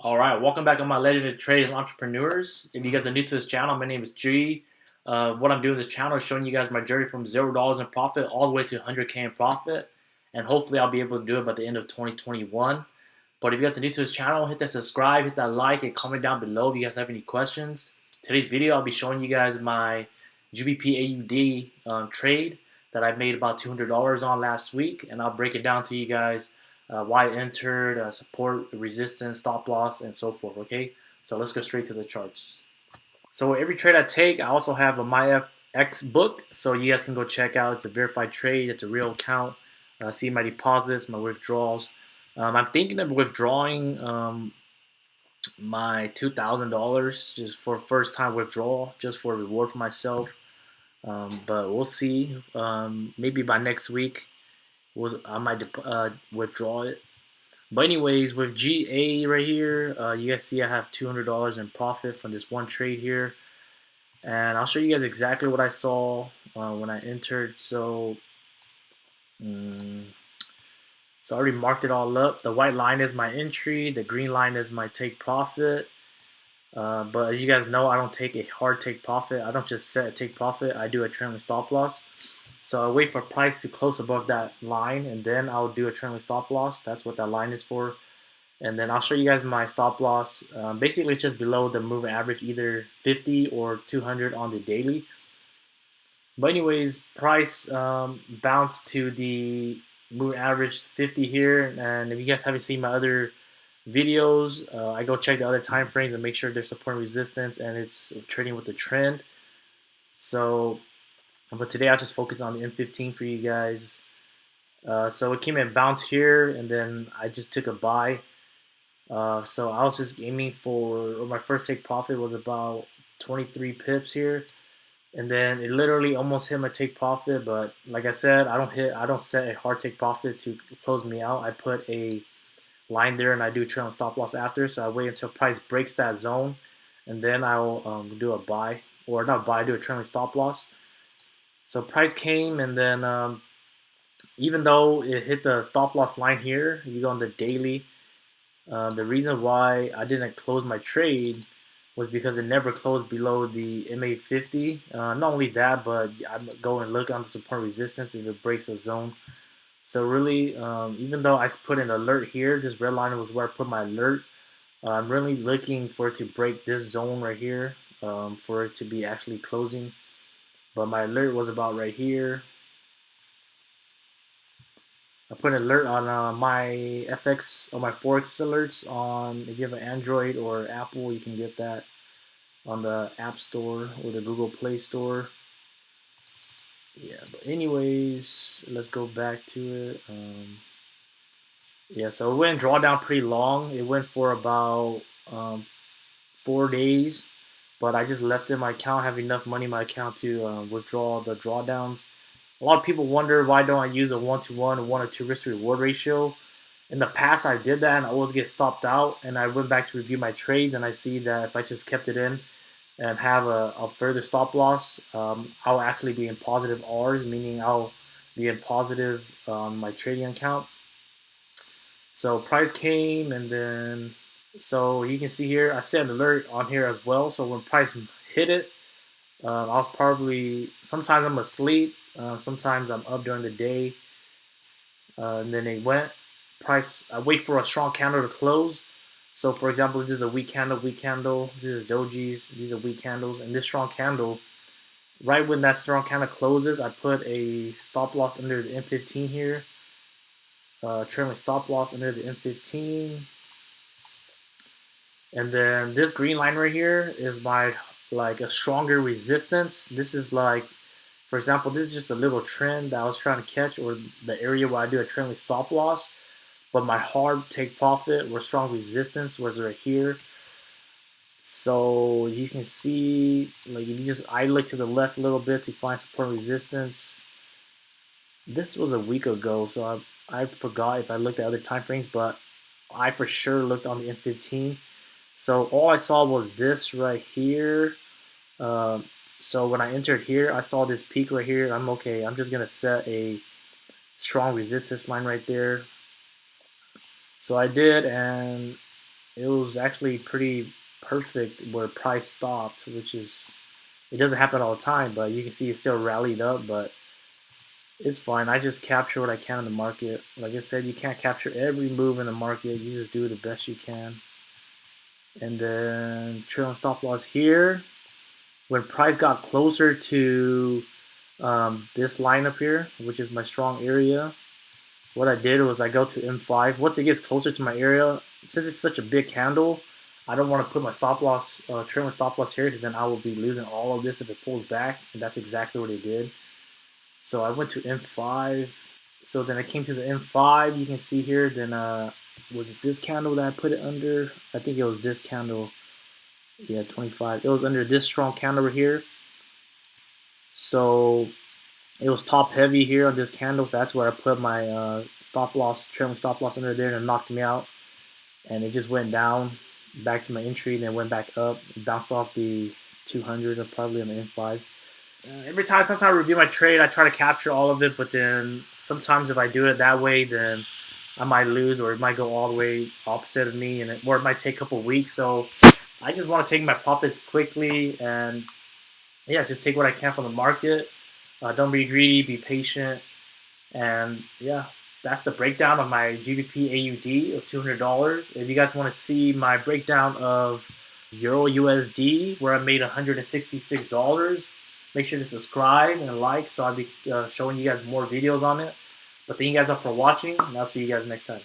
All right, welcome back on my Legendary Traders and Entrepreneurs. If you guys are new to this channel, my name is G. What I'm doing in this channel is showing you guys my journey from $0 in profit all the way to 100K in profit, and hopefully I'll be able to do it by the end of 2021. But if you guys are new to this channel, hit that subscribe, hit that like, and comment down below if you guys have any questions. Today's video, I'll be showing you guys my GBPAUD trade that I made about $200 on last week, and I'll break it down to you guys why I entered, support, resistance, stop loss, and so forth, okay? So let's go straight to the charts. So every trade I take, I also have a MYFXBOOK, so you guys can go check out. It's a verified trade. It's a real account. See my deposits, my withdrawals. I'm thinking of withdrawing my $2,000 just for first time withdrawal, just for a reward for myself. But we'll see. Maybe by next week, I might withdraw it. But anyways, with GA right here, you guys see I have $200 in profit from this one trade here. And I'll show you guys exactly what I saw when I entered. So I already marked it all up. The white line is my entry. The green line is my take profit. But as you guys know, I don't take a hard take profit. I don't just set a take profit. I do a trailing stop loss. So I wait for price to close above that line, and then I'll do a trailing stop loss. That's what that line is for. And then I'll show you guys my stop loss. Basically, it's just below the moving average, either 50 or 200 on the daily. But anyways, price bounced to the moving average 50 here. And if you guys haven't seen my other videos, I go check the other time frames and make sure there's support and resistance, and it's trading with the trend. So, but today I'll just focus on the M15 for you guys. So it came and bounced here, and then I just took a buy. So I was just aiming for, or my first take profit was about 23 pips here, and then it literally almost hit my take profit. But like I said, I don't set a hard take profit to close me out. I put a line there, and I do trailing stop loss after. So I wait until price breaks that zone, and then I'll do a buy, or not buy, do a trailing stop loss. So price came, and then even though it hit the stop loss line here, you go on the daily. The reason why I didn't close my trade was because it never closed below the MA50. Not only that, but I go and look on the support resistance if it breaks a zone. So really, even though I put an alert here, this red line was where I put my alert. I'm really looking for it to break this zone right here, for it to be actually closing. But my alert was about right here. I put an alert on my FX or my Forex alerts on, if you have an Android or Apple, you can get that on the App Store or the Google Play Store. Yeah, but anyways, let's go back to it. Yeah, so it went drawdown pretty long. It went for about 4 days, but I just left in my account, have enough money in my account to withdraw the drawdowns. A lot of people wonder why don't I use a 1-to-1 or 1-to-2 risk reward ratio. In the past, I did that and I always get stopped out. And I went back to review my trades, and I see that if I just kept it in and have a further stop loss, I'll actually be in positive R's, meaning I'll be in positive on my trading account. So price came, and then so you can see here I set an alert on here as well. So when price hit it, I was probably, sometimes I'm asleep, sometimes I'm up during the day, and then it went. Price, I wait for a strong candle to close. So for example, this is a weak candle, this is dojis, these are weak candles, and this strong candle, right when that strong candle closes, I put a stop loss under the M15 here, trailing stop loss under the M15. And then this green line right here is my, like, a stronger resistance. This is like, for example, this is just a little trend that I was trying to catch, or the area where I do a trailing stop loss. But my hard take profit or strong resistance was right here. So you can see, like, if you just, I look to the left a little bit to find support resistance. This was a week ago, so I forgot if I looked at other time frames, but I for sure looked on the M15. So all I saw was this right here. So when I entered here, I saw this peak right here. I'm okay. I'm just gonna set a strong resistance line right there. So I did, and it was actually pretty perfect where price stopped, which is, it doesn't happen all the time, but you can see it still rallied up, but it's fine. I just capture what I can in the market. Like I said, you can't capture every move in the market. You just do the best you can. And then trail and stop loss here. When price got closer to this line up here, which is my strong area, what I did was I go to M5. Once it gets closer to my area, since it's such a big candle, I don't want to put my stop loss, trailing stop loss here, because then I will be losing all of this if it pulls back, and that's exactly what it did. So I went to M5. So then I came to the M5. You can see here. Then was it this candle that I put it under? I think it was this candle. Yeah, 25. It was under this strong candle right here. So it was top heavy here on this candle. That's where I put my stop loss, trailing stop loss under there, and it knocked me out. And it just went down back to my entry, and then went back up, bounced off the 200 probably on the M5. Every time, sometimes I review my trade, I try to capture all of it, but then sometimes if I do it that way, then I might lose, or it might go all the way opposite of me, or it might take a couple weeks. So I just want to take my profits quickly, and yeah, just take what I can from the market. Don't be greedy, be patient, and yeah, that's the breakdown of my GBPAUD of $200. If you guys want to see my breakdown of Euro USD, where I made $166, make sure to subscribe and like, so I'll be showing you guys more videos on it. But thank you guys all for watching, and I'll see you guys next time.